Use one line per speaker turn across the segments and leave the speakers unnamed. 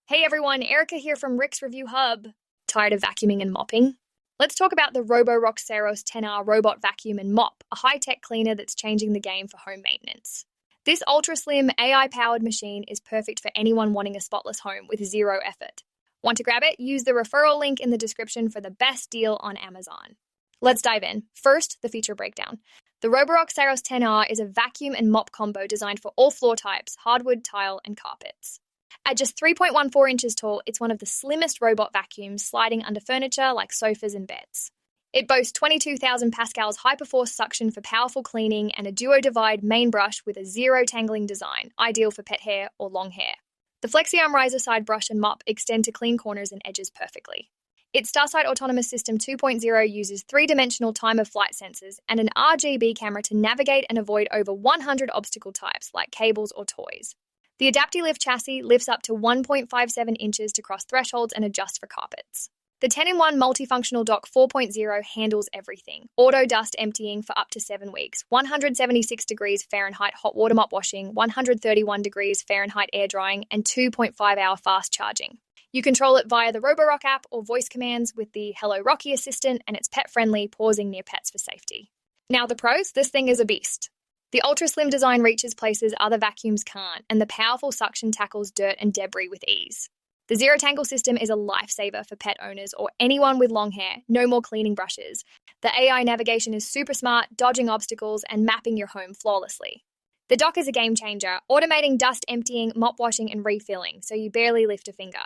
Hey everyone, Erica here from Rick's Review Hub. Tired of vacuuming and mopping? Let's talk about the Roborock Saros 10R robot vacuum and mop, a high-tech cleaner that's changing the game for home maintenance. This ultra-slim, AI-powered machine is perfect for anyone wanting a spotless home with zero effort. Want to grab it? Use the referral link in the description for the best deal on Amazon. Let's dive in. First, the feature breakdown. The Roborock Saros 10R is a vacuum and mop combo designed for all floor types, hardwood, tile, and carpets. At just 3.14 inches tall, it's one of the slimmest robot vacuums sliding under furniture like sofas and beds. It boasts 22,000 Pascals hyperforce suction for powerful cleaning and a DuoDivide main brush with a zero-tangling design, ideal for pet hair or long hair. The FlexiArm Riser side brush and mop extend to clean corners and edges perfectly. Its StarSight Autonomous System 2.0 uses three-dimensional time-of-flight sensors and an RGB camera to navigate and avoid over 100 obstacle types like cables or toys. The AdaptiLift chassis lifts up to 1.57 inches to cross thresholds and adjust for carpets. The 10-in-1 multifunctional dock 4.0 handles everything. Auto dust emptying for up to 7 weeks, 176 degrees Fahrenheit hot water mop washing, 131 degrees Fahrenheit air drying, and 2.5-hour fast charging. You control it via the Roborock app or voice commands with the Hello Rocky assistant, and it's pet-friendly, pausing near pets for safety. Now the pros, this thing is a beast. The ultra-slim design reaches places other vacuums can't, and the powerful suction tackles dirt and debris with ease. The Zero-tangle system is a lifesaver for pet owners or anyone with long hair, no more cleaning brushes. The AI navigation is super smart, dodging obstacles and mapping your home flawlessly. The dock is a game changer, automating dust emptying, mop washing and refilling, so you barely lift a finger.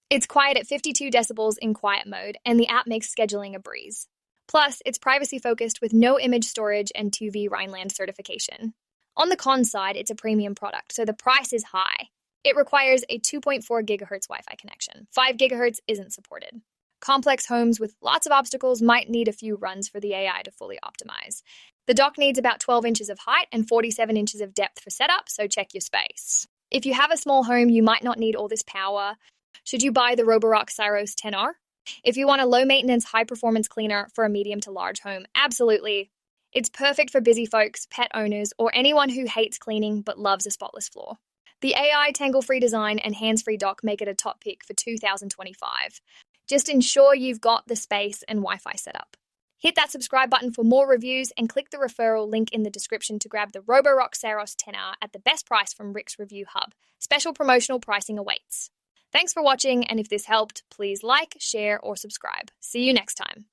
It's quiet at 52 decibels in quiet mode, and the app makes scheduling a breeze. Plus, it's privacy-focused with no image storage and TÜV Rheinland certification. On the con side, it's a premium product, so the price is high. It requires a 2.4 gigahertz Wi-Fi connection. 5 gigahertz isn't supported. Complex homes with lots of obstacles might need a few runs for the AI to fully optimize. The dock needs about 12 inches of height and 47 inches of depth for setup, so check your space. If you have a small home, you might not need all this power. Should you buy the Roborock Saros 10R? If you want a low-maintenance, high-performance cleaner for a medium to large home, absolutely. It's perfect for busy folks, pet owners, or anyone who hates cleaning but loves a spotless floor. The AI tangle-free design and hands-free dock make it a top pick for 2025. Just ensure you've got the space and Wi-Fi setup. Hit that subscribe button for more reviews and click the referral link in the description to grab the Roborock Saros 10R at the best price from Rick's Review Hub. Special promotional pricing awaits. Thanks for watching, and if this helped, please like, share, or subscribe. See you next time.